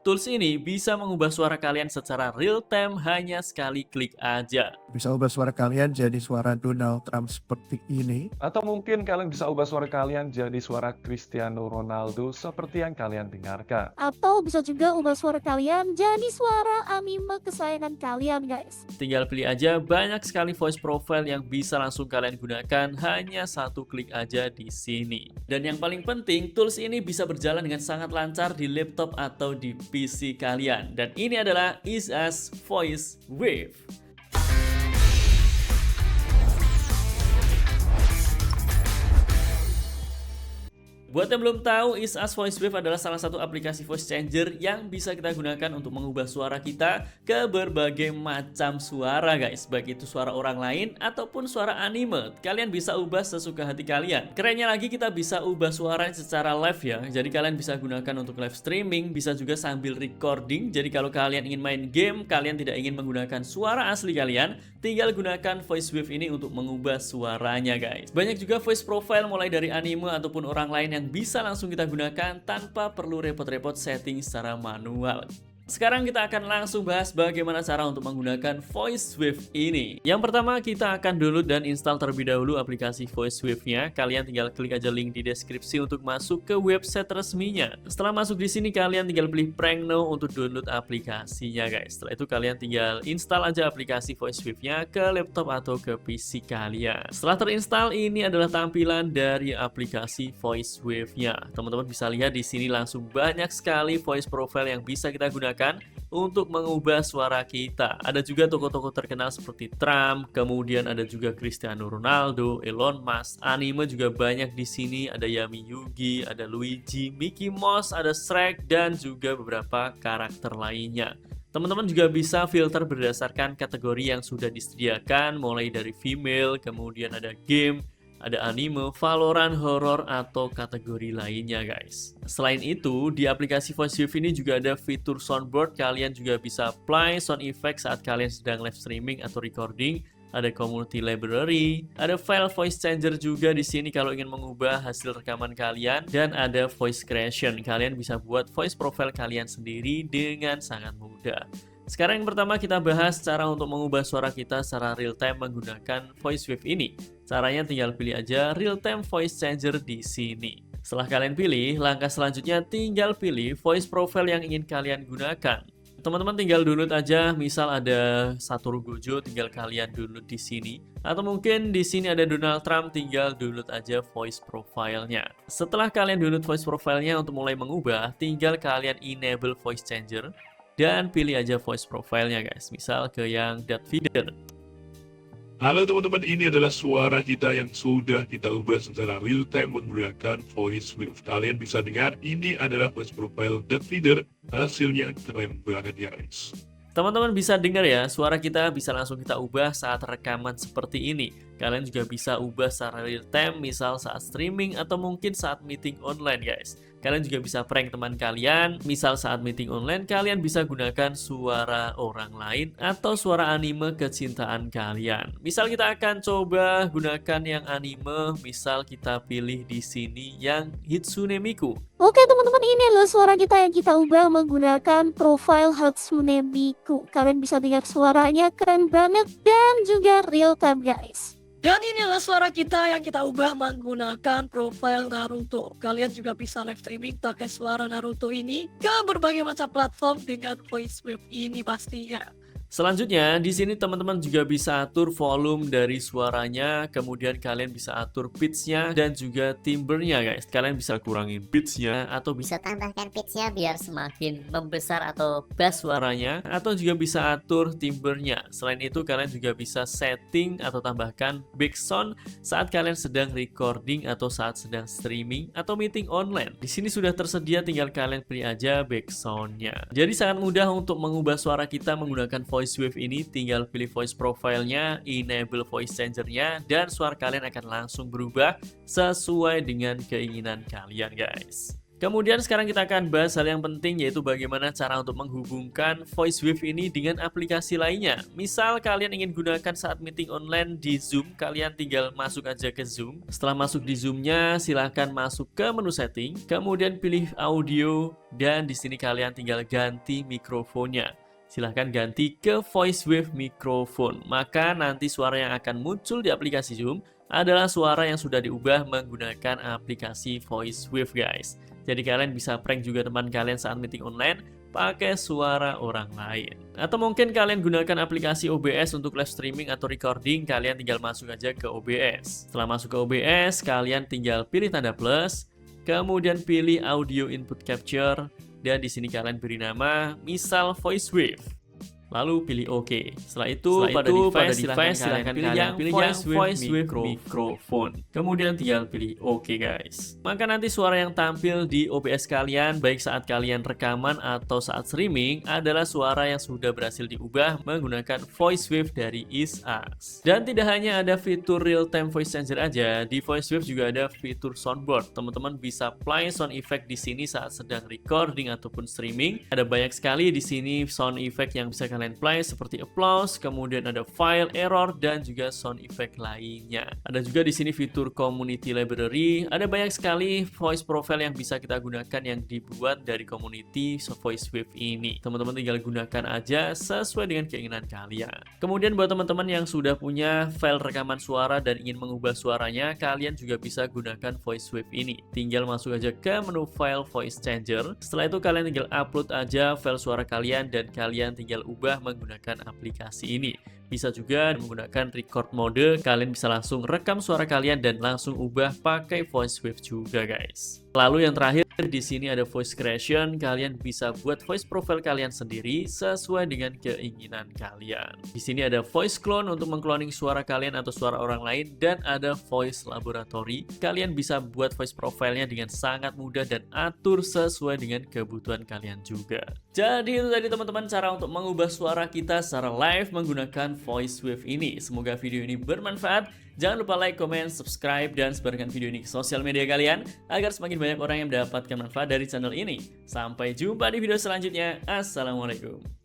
Tools ini bisa mengubah suara kalian secara real time hanya sekali klik aja. Bisa ubah suara kalian jadi suara Donald Trump seperti ini. Atau mungkin kalian bisa ubah suara kalian jadi suara Cristiano Ronaldo seperti yang kalian dengarkan. Atau bisa juga ubah suara kalian jadi suara anime kesayangan kalian, guys. Tinggal pilih aja, banyak sekali voice profile yang bisa langsung kalian gunakan hanya satu klik aja di sini. Dan yang paling penting, tools ini bisa berjalan dengan sangat lancar di laptop atau di PC kalian. Dan ini adalah IzAs Voice Wave. Buat yang belum tahu, IzAs Voice Wave adalah salah satu aplikasi voice changer yang bisa kita gunakan untuk mengubah suara kita ke berbagai macam suara, guys. Baik itu suara orang lain ataupun suara anime. Kalian bisa ubah sesuka hati kalian. Kerennya lagi, kita bisa ubah suara secara live ya. Jadi kalian bisa gunakan untuk live streaming, bisa juga sambil recording. Jadi kalau kalian ingin main game, kalian tidak ingin menggunakan suara asli kalian, tinggal gunakan Voice Wave ini untuk mengubah suaranya, guys. Banyak juga voice profile mulai dari anime ataupun orang lain yang bisa langsung kita gunakan tanpa perlu repot-repot setting secara manual. Sekarang kita akan langsung bahas bagaimana cara untuk menggunakan Voice Wave ini. Yang pertama, kita akan download dan install terlebih dahulu aplikasi Voice Wave-nya. Kalian tinggal klik aja link di deskripsi untuk masuk ke website resminya. Setelah masuk di sini, kalian tinggal pilih Prank Now untuk download aplikasinya, guys. Setelah itu kalian tinggal install aja aplikasi Voice Wave-nya ke laptop atau ke PC kalian. Setelah terinstall, ini adalah tampilan dari aplikasi Voice Wave-nya. Teman-teman bisa lihat di sini langsung banyak sekali voice profile yang bisa kita gunakan untuk mengubah suara kita. Ada juga tokoh-tokoh terkenal seperti Trump, kemudian ada juga Cristiano Ronaldo, Elon Musk, anime juga banyak di sini, ada Yami Yugi, ada Luigi, Mickey Mouse, ada Shrek, dan juga beberapa karakter lainnya. Teman-teman juga bisa filter berdasarkan kategori yang sudah disediakan, mulai dari female, kemudian ada game, ada anime, Valorant, horror, atau kategori lainnya, guys. Selain itu, di aplikasi Voice Wave ini juga ada fitur soundboard. Kalian juga bisa apply sound effect saat kalian sedang live streaming atau recording. Ada community library, ada file voice changer juga di sini kalau ingin mengubah hasil rekaman kalian, dan ada voice creation. Kalian bisa buat voice profile kalian sendiri dengan sangat mudah. Sekarang yang pertama kita bahas cara untuk mengubah suara kita secara real time menggunakan Voice Wave ini. Caranya tinggal pilih aja Real Time Voice Changer di sini. Setelah kalian pilih, langkah selanjutnya tinggal pilih voice profile yang ingin kalian gunakan. Teman-teman tinggal download aja, misal ada Satoru Gojo, tinggal kalian download di sini. Atau mungkin di sini ada Donald Trump, tinggal download aja voice profile-nya. Setelah kalian download voice profile-nya, untuk mulai mengubah, tinggal kalian enable voice changer. Dan pilih aja voice profile-nya, guys. Misal ke yang Darth Vader. Halo teman-teman, ini adalah suara kita yang sudah kita ubah secara real time menggunakan Voice Wave. Kalian bisa dengar, ini adalah voice profile Darth Vader. Hasilnya keren banget ya, guys. Teman-teman bisa dengar ya, suara kita bisa langsung kita ubah saat rekaman seperti ini. Kalian juga bisa ubah secara real time, misal saat streaming atau mungkin saat meeting online, guys. Kalian juga bisa prank teman kalian, misal saat meeting online kalian bisa gunakan suara orang lain atau suara anime kecintaan kalian. Misal kita akan coba gunakan yang anime, misal kita pilih di sini yang Hitsune Miku. Oke teman-teman, ini adalah suara kita yang kita ubah menggunakan profile Hatsune Miku. Kalian bisa dengar suaranya keren banget dan juga real time, guys. Dan inilah suara kita yang kita ubah menggunakan profile Naruto. Kalian juga bisa live streaming pakai suara Naruto ini ke berbagai macam platform dengan Voice Wave ini pastinya. Selanjutnya, di sini teman-teman juga bisa atur volume dari suaranya, kemudian kalian bisa atur pitch-nya dan juga timbre-nya, guys. Kalian bisa kurangin pitch-nya atau bisa tambahkan pitch-nya biar semakin membesar atau bass suaranya, atau juga bisa atur timbre-nya. Selain itu, kalian juga bisa setting atau tambahkan background saat kalian sedang recording atau saat sedang streaming atau meeting online. Di sini sudah tersedia, tinggal kalian pilih aja background-nya. Jadi sangat mudah untuk mengubah suara kita menggunakan Voice Wave ini. Tinggal pilih voice profile-nya, enable voice changer-nya, dan suara kalian akan langsung berubah sesuai dengan keinginan kalian, guys. Kemudian sekarang kita akan bahas hal yang penting, yaitu bagaimana cara untuk menghubungkan VoiceWave ini dengan aplikasi lainnya. Misal kalian ingin gunakan saat meeting online di Zoom, kalian tinggal masuk aja ke Zoom. Setelah masuk di Zoom-nya, silahkan masuk ke menu setting, kemudian pilih audio, dan di sini kalian tinggal ganti mikrofonnya. Silahkan ganti ke VoiceWave microphone. Maka nanti suara yang akan muncul di aplikasi Zoom adalah suara yang sudah diubah menggunakan aplikasi VoiceWave, guys. Jadi kalian bisa prank juga teman kalian saat meeting online pakai suara orang lain. Atau mungkin kalian gunakan aplikasi OBS untuk live streaming atau recording, kalian tinggal masuk aja ke OBS. Setelah masuk ke OBS, kalian tinggal pilih tanda plus, kemudian pilih audio input capture, dan di sini kalian beri nama misal VoiceWave. Lalu pilih OK. Setelah itu pada device silahkan pilih yang VoiceWave microphone. Kemudian tinggal pilih OK, guys. Maka nanti suara yang tampil di OBS kalian, baik saat kalian rekaman atau saat streaming, adalah suara yang sudah berhasil diubah menggunakan VoiceWave dari IsAs. Dan tidak hanya ada fitur real time voice changer aja, di VoiceWave juga ada fitur soundboard. Teman-teman bisa play sound effect di sini saat sedang recording ataupun streaming. Ada banyak sekali di sini sound effect yang bisa kalian play, seperti applause, kemudian ada file, error, dan juga sound effect lainnya. Ada juga di sini fitur community library. Ada banyak sekali voice profile yang bisa kita gunakan yang dibuat dari community VoiceWave ini. Teman-teman tinggal gunakan aja sesuai dengan keinginan kalian. Kemudian buat teman-teman yang sudah punya file rekaman suara dan ingin mengubah suaranya, kalian juga bisa gunakan VoiceWave ini. Tinggal masuk aja ke menu file voice changer. Setelah itu kalian tinggal upload aja file suara kalian dan kalian tinggal ubah menggunakan aplikasi ini. Bisa juga menggunakan record mode, kalian bisa langsung rekam suara kalian dan langsung ubah pakai VoiceWave juga, guys. Lalu yang terakhir di sini ada voice creation, kalian bisa buat voice profile kalian sendiri sesuai dengan keinginan kalian. Di sini ada voice clone untuk mengcloning suara kalian atau suara orang lain, dan ada voice laboratory. Kalian bisa buat voice profile-nya dengan sangat mudah dan atur sesuai dengan kebutuhan kalian juga. Jadi itu tadi teman-teman cara untuk mengubah suara kita secara live menggunakan VoiceWave ini. Semoga video ini bermanfaat. Jangan lupa like, comment, subscribe, dan sebarkan video ini ke sosial media kalian agar semakin banyak orang yang mendapatkan manfaat dari channel ini. Sampai jumpa di video selanjutnya. Assalamualaikum.